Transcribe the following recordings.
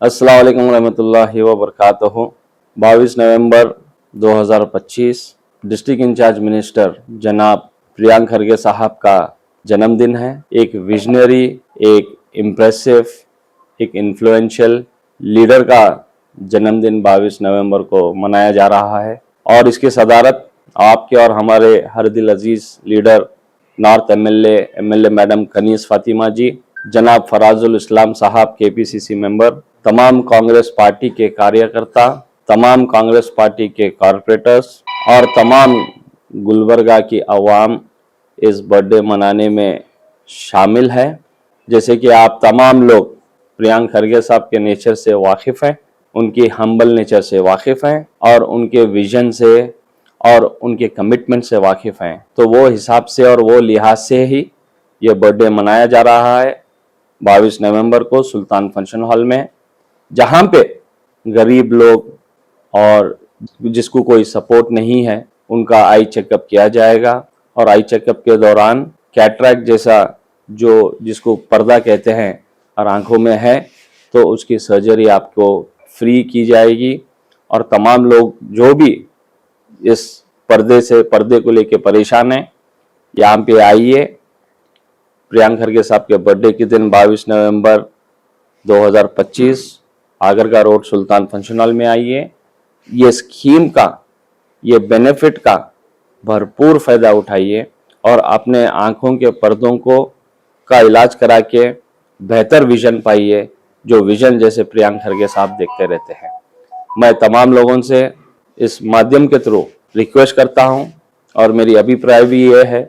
अस्सलाम वालेकुम रहमतुल्लाहि व बरकातहू। 22 नवंबर 2025 डिस्ट्रिक्ट इंचार्ज मिनिस्टर जनाब प्रियांक खरगे साहब का जन्मदिन है। एक विजनरी, एक इम्प्रेसिव, एक इन्फ्लुएंशियल लीडर का जन्मदिन 22 नवंबर को मनाया जा रहा है और इसकी सदारत आपके और हमारे हर दिल अजीज leader north MLA madam Kaneez Fatima ji, जनाब फराजुल इस्लाम साहब केपीसीसी मेंबर, तमाम कांग्रेस पार्टी के कार्यकर्ता, तमाम कांग्रेस पार्टी के कॉरपोरेटर्स और तमाम गुलबर्गा की आवाम इस बर्थडे मनाने में शामिल है। जैसे कि आप तमाम लोग प्रियांक खरगे साहब के नेचर से वाकिफ़ हैं, उनकी हम्बल नेचर से वाकिफ़ हैं और उनके विजन से और उनके कमिटमेंट से वाकिफ़ हैं, तो वो हिसाब से और वो लिहाज से ही ये बर्थडे मनाया जा रहा है 22 नवंबर को सुल्तान फंक्शन हॉल में, जहाँ पे गरीब लोग और जिसको कोई सपोर्ट नहीं है उनका आई चेकअप किया जाएगा। और आई चेकअप के दौरान कैटरैक्ट जैसा जिसको पर्दा कहते हैं और आंखों में है, तो उसकी सर्जरी आपको फ्री की जाएगी। और तमाम लोग जो भी इस पर्दे को लेके परेशान हैं, यहाँ पे आइए। प्रियांक खरगे साहब के बर्थडे के दिन 22 नवंबर 2025 आगरगा रोड सुल्तान फंक्शन हॉल में आइए। ये स्कीम का, ये बेनिफिट का भरपूर फ़ायदा उठाइए और अपने आँखों के पर्दों का इलाज करा के बेहतर विजन पाइए, जो विजन जैसे प्रियांक खरगे साहब देखते रहते हैं। मैं तमाम लोगों से इस माध्यम के थ्रू रिक्वेस्ट करता हूं और मेरी अभिप्राय भी ये है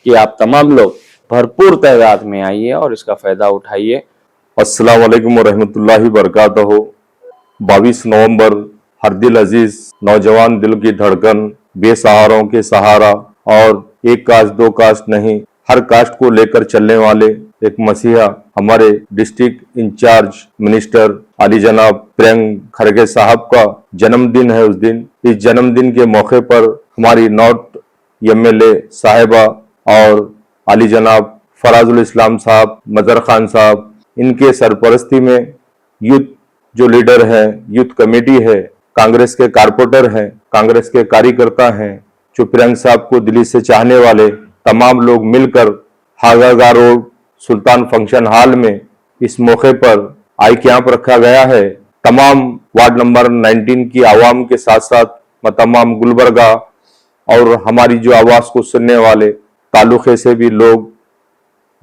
कि आप तमाम लोग भरपूर तादाद में आइए और इसका फ़ायदा उठाइए। अस्सलाम वालेकुम व रहमतुल्लाहि बरकातहू। 22 नवंबर हर दिल अजीज, नौजवान दिल की धड़कन, बेसहारों के सहारा और एक कास्ट दो कास्ट नहीं, हर कास्ट को लेकर चलने वाले एक मसीहा हमारे डिस्ट्रिक्ट इंचार्ज मिनिस्टर आली जनाब प्रियांक खरगे साहब का जन्मदिन है। उस दिन, इस जन्मदिन के मौके पर हमारी नॉर्थ एमएलए साहिबा और आली जनाब फराजुल इस्लाम साहब, मजर खान साहब, इनके सरपरस्ती में यूथ जो लीडर है, यूथ कमेटी है, कांग्रेस के कारपोरेटर हैं, कांग्रेस के कार्यकर्ता हैं, जो प्रियांक साहब को दिली से चाहने वाले तमाम लोग मिलकर आगरगा रोड सुल्तान फंक्शन हॉल में इस मौके पर आई कैंप रखा गया है। तमाम वार्ड नंबर 19 की आवाम के साथ साथ तमाम गुलबर्गा और हमारी जो आवाज को सुनने वाले तालुके से भी लोग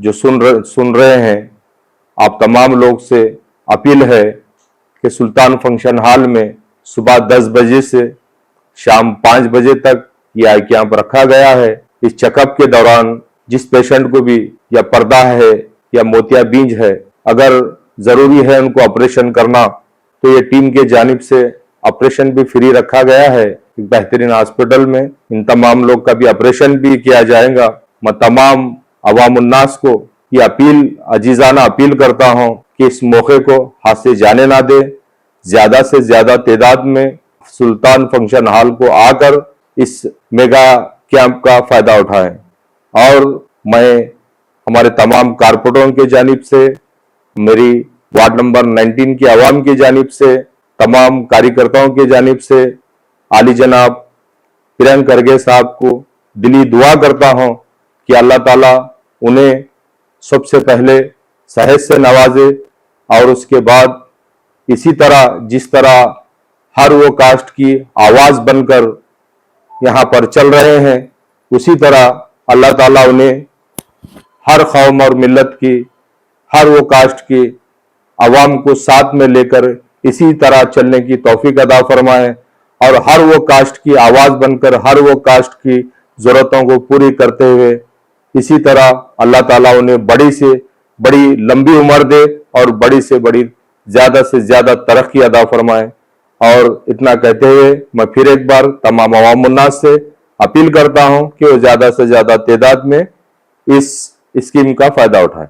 जो सुन रहे हैं, आप तमाम लोग से अपील है कि सुल्तान फंक्शन हॉल में सुबह 10 बजे से शाम 5 बजे तक यह आई कैंप रखा गया है। इस चेकअप के दौरान जिस पेशेंट को भी या पर्दा है या मोतियाबिंद है, अगर जरूरी है उनको ऑपरेशन करना, तो ये टीम के जानिब से ऑपरेशन भी फ्री रखा गया है। एक बेहतरीन हॉस्पिटल में इन तमाम लोग का भी ऑपरेशन भी किया जाएगा। मैं तमाम अवाम उन्नास को ये अजीजाना अपील करता हूं कि इस मौके को हाथ से जाने ना दे, ज्यादा से ज्यादा तादाद में सुल्तान फंक्शन हॉल को आकर इस मेगा कैंप का फायदा उठाएं। और मैं हमारे तमाम कारपोरेटरों के जानिब से, मेरी वार्ड नंबर 19 की आवाम की जानिब से, तमाम कार्यकर्ताओं के जानिब से आली जनाब प्रियांक खरगे साहब को दिली दुआ करता हूं कि अल्लाह ताला उन्हें सबसे पहले सेहत से नवाजे और उसके बाद इसी तरह जिस तरह हर वो कास्ट की आवाज बनकर यहाँ पर चल रहे हैं, उसी तरह अल्लाह ताला उन्हें हर कौम और मिल्लत की, हर वो कास्ट की आवाम को साथ में लेकर इसी तरह चलने की तौफीक अदा फरमाए और हर वो कास्ट की आवाज बनकर हर वो कास्ट की जरूरतों को पूरी करते हुए इसी तरह अल्लाह ताला उन्हें बड़ी से बड़ी लंबी उम्र दे और बड़ी से बड़ी ज्यादा से ज्यादा तरक्की अदा फरमाए। और इतना कहते हुए मैं फिर एक बार तमाम अवाम उन्नास से अपील करता हूं कि वो ज्यादा से ज्यादा तादाद में इस स्कीम का फायदा उठाएं।